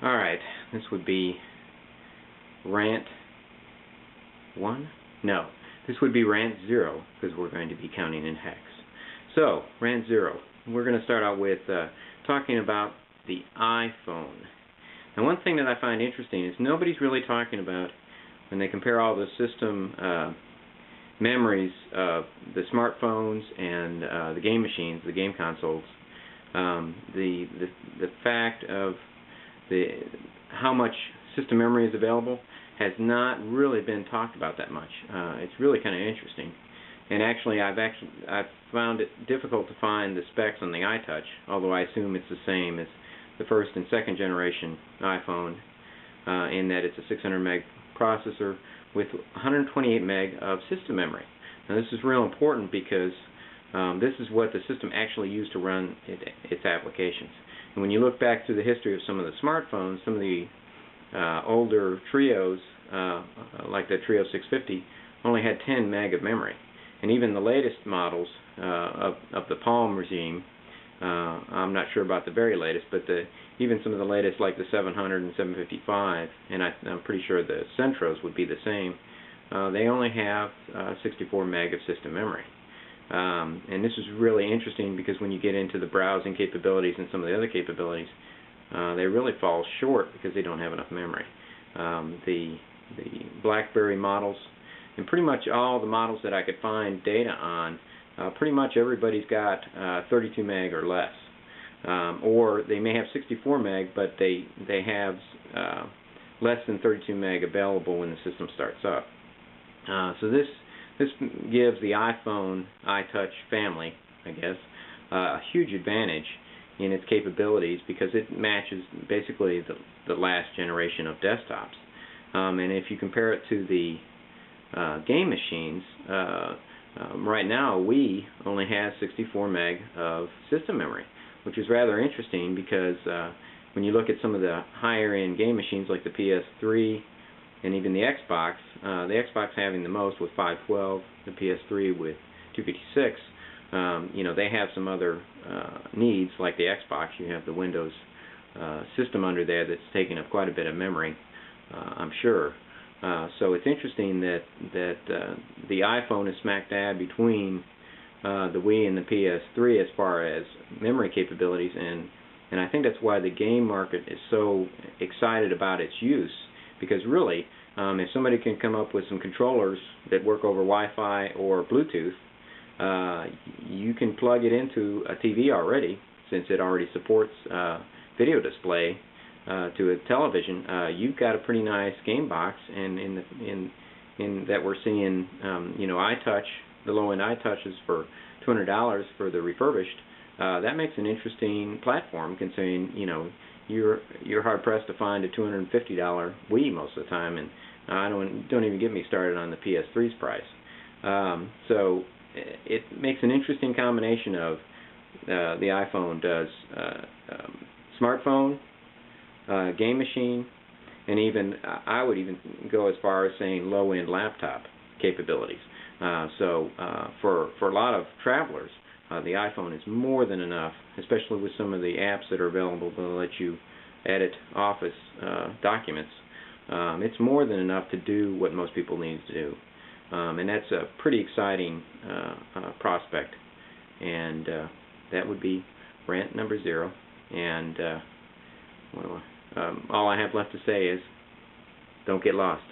Alright, this would be Rant 1? No, this would be Rant 0, because we're going to be counting in hex. So, Rant 0. We're going to start out with talking about the iPhone. Now, one thing that I find interesting is nobody's really talking about, when they compare all the system memories of the smartphones and the game machines, the game consoles, the fact of how much system memory is available has not really been talked about that much. It's really kind of interesting, and actually I've found it difficult to find the specs on the iTouch, although I assume it's the same as the first and second generation iPhone, in that it's a 600 meg processor with 128 meg of system memory. Now this is real important because this is what the system actually used to run its applications. And when you look back through the history of some of the smartphones, some of the older Trios, like the Trio 650, only had 10 meg of memory. And even the latest models of the Palm regime, I'm not sure about the very latest, but even some of the latest, like the 700 and 755, and I'm pretty sure the Centros would be the same, they only have 64 meg of system memory. And this is really interesting because when you get into the browsing capabilities and some of the other capabilities, they really fall short because they don't have enough memory. The BlackBerry models, and pretty much all the models that I could find data on, pretty much everybody's got 32 meg or less. Or they may have 64 meg, but they have less than 32 meg available when the system starts up. So this gives the iPhone iTouch family, I guess, a huge advantage in its capabilities because it matches basically the last generation of desktops. And if you compare it to the game machines, right now Wii only has 64 meg of system memory, which is rather interesting because when you look at some of the higher end game machines like the PS3 and even the Xbox having the most with 512, the PS3 with 256, they have some other needs like the Xbox. You have the Windows system under there that's taking up quite a bit of memory, I'm sure. So it's interesting that the iPhone is smack dab between the Wii and the PS3 as far as memory capabilities, and I think that's why the game market is so excited about its use, because really, if somebody can come up with some controllers that work over Wi-Fi or Bluetooth, you can plug it into a TV already, since it already supports video display to a television. You've got a pretty nice game box, and in that we're seeing, iTouch, the low-end iTouches for $200 for the refurbished. That makes an interesting platform, considering you're hard pressed to find a $250 Wii most of the time, and don't even get me started on the PS3's price. So it makes an interesting combination of the iPhone does smartphone, game machine, and even I would even go as far as saying low-end laptop capabilities. So for a lot of travelers, the iPhone is more than enough, especially with some of the apps that are available to let you edit Office documents. It's more than enough to do what most people need to do. And that's a pretty exciting prospect. And that would be Rant number 0. And all I have left to say is, don't get lost.